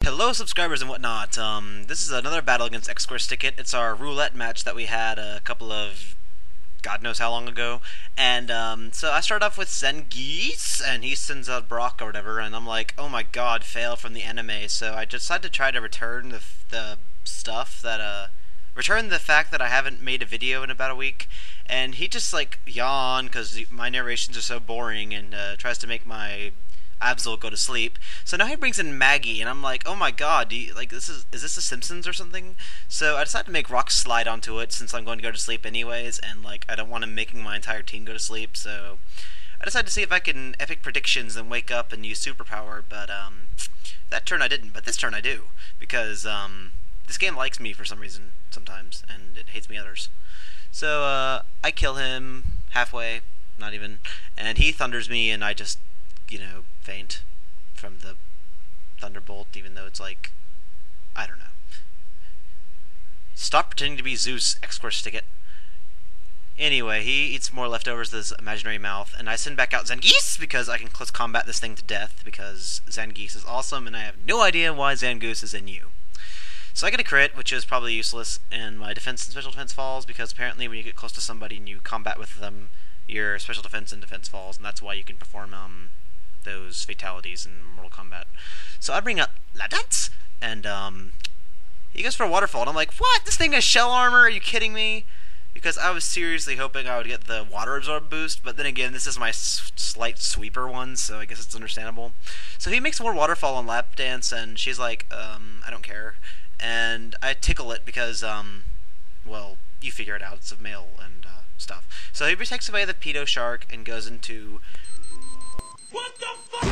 Hello, subscribers and whatnot. This is another battle against XSquareStickIt. It's our roulette match that we had a couple of God knows how long ago. And so I start off with Zengeese, and he sends out Brock or whatever, and I'm like, oh my god, fail from the anime. So I decided to try to return the stuff that return the fact that I haven't made a video in about a week. And he just like yawn because my narrations are so boring, and tries to make my Absol go to sleep. So now he brings in Maggie, and I'm like, oh my god, like is this The Simpsons or something? So I decided to make Rock slide onto it since I'm going to go to sleep anyways, and like I don't want him making my entire team go to sleep. So I decided to see if I can epic predictions and wake up and use superpower. But that turn I didn't, but this turn I do, because this game likes me for some reason sometimes, and it hates me others. So I kill him halfway, not even, and he thunders me, and I just, faint from the thunderbolt, even though it's like, I don't know. Stop pretending to be Zeus, XSquareStickIt. Anyway, he eats more leftovers with his imaginary mouth, and I send back out Zangoose because I can close combat this thing to death, because Zangoose is awesome, and I have no idea why Zangoose is in you. So I get a crit, which is probably useless, and my defense and special defense falls, because apparently when you get close to somebody and you combat with them, your special defense and defense falls, and that's why you can perform those fatalities in Mortal Kombat. So I bring up Ladat, and he goes for a waterfall, and I'm like, what? This thing has shell armor? Are you kidding me? Because I was seriously hoping I would get the water absorb boost, but then again, this is my slight sweeper one, so I guess it's understandable. So he makes more waterfall on Lap Dance, and she's like, I don't care. And I tickle it because, well, you figure it out, it's a male and stuff. So he takes away the pedo shark and goes into... What the fuck?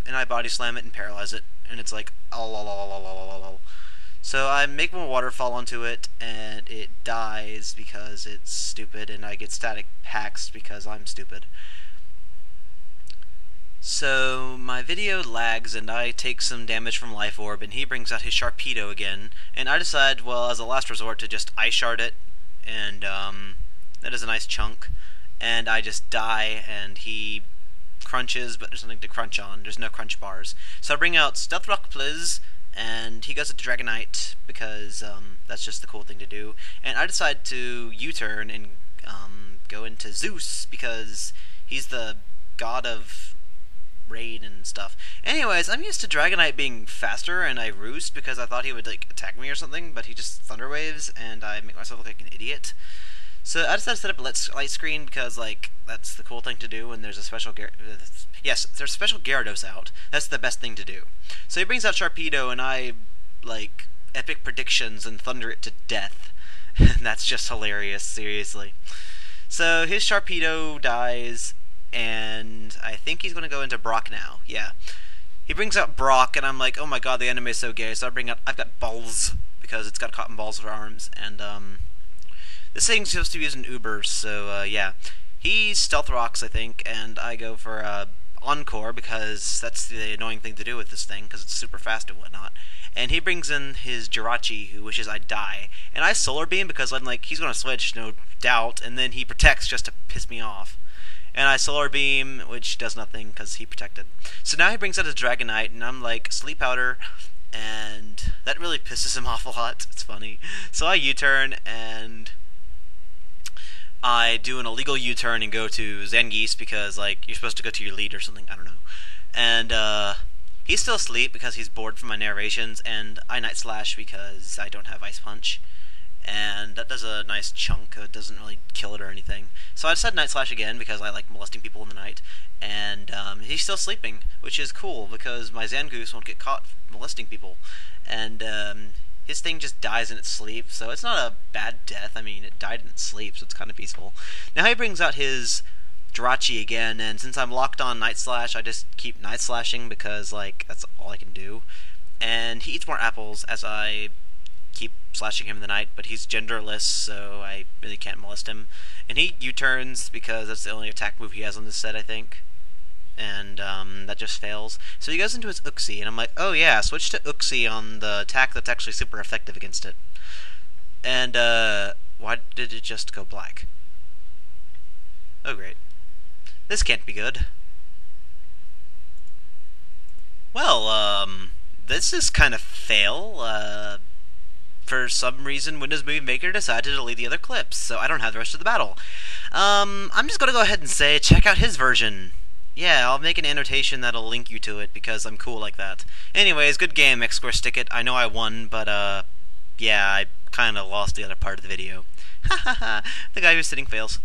And I body slam it and paralyze it, and it's like, oh. So I make more waterfall onto it, and it dies because it's stupid, and I get static hacks because I'm stupid. So my video lags, and I take some damage from Life Orb, and he brings out his Sharpedo again, and I decide, well, as a last resort, to just Ice Shard it, and that is a nice chunk. And I just die, and he crunches, but there's nothing to crunch on. There's no crunch bars. So I bring out Stealth Rock, please, and he goes into Dragonite, because that's just the cool thing to do. And I decide to U-turn and go into Zeus, because he's the god of rain and stuff. Anyways, I'm used to Dragonite being faster, and I roost because I thought he would like attack me or something, but he just Thunder Waves, and I make myself look like an idiot. So I decided to set up a light screen because, like, that's the cool thing to do when there's a special yes, there's special Gyarados out. That's the best thing to do. So he brings out Sharpedo, and I, like, epic predictions and thunder it to death. And that's just hilarious, seriously. So his Sharpedo dies, and I think he's going to go into Brock now. Yeah. He brings out Brock, and I'm like, oh my god, the anime is so gay. So I've got balls, because it's got cotton balls for arms, and, this thing's supposed to be used in Ubers, so, yeah. He Stealth Rocks, I think, and I go for, Encore, because that's the annoying thing to do with this thing, because it's super fast and whatnot. And he brings in his Jirachi, who wishes I'd die. And I Solar Beam, because I'm like, he's gonna switch, no doubt, and then he protects just to piss me off. And I Solar Beam, which does nothing, because he protected. So now he brings out his Dragonite, and I'm like, Sleep Powder, and that really pisses him off a lot. It's funny. So I U-turn, and I do an illegal U-turn and go to Zangoose because, like, you're supposed to go to your lead or something, I don't know. And, he's still asleep because he's bored from my narrations, and I Night Slash because I don't have Ice Punch. And that does a nice chunk, it doesn't really kill it or anything. So I decided Night Slash again because I like molesting people in the night. And, he's still sleeping, which is cool because my Zangoose won't get caught molesting people. And, his thing just dies in its sleep, so it's not a bad death. I mean, it died in its sleep, so it's kind of peaceful. Now he brings out his Jirachi again, and since I'm locked on Night Slash, I just keep Night Slashing because, like, that's all I can do. And he eats more apples as I keep slashing him in the night, but he's genderless, so I really can't molest him. And he U-turns because that's the only attack move he has on this set, I think. And that just fails. So he goes into his Uxie, and I'm like, oh yeah, switch to Uxie on the attack that's actually super effective against it. And, why did it just go black? Oh great. This can't be good. Well, this is kind of fail. For some reason, Windows Movie Maker decided to delete the other clips, so I don't have the rest of the battle. I'm just gonna go ahead and say, check out his version. Yeah, I'll make an annotation that'll link you to it, because I'm cool like that. Anyways, good game, XSquareStickIt. I know I won, but, yeah, I kinda lost the other part of the video. Ha ha ha, the guy who's sitting fails.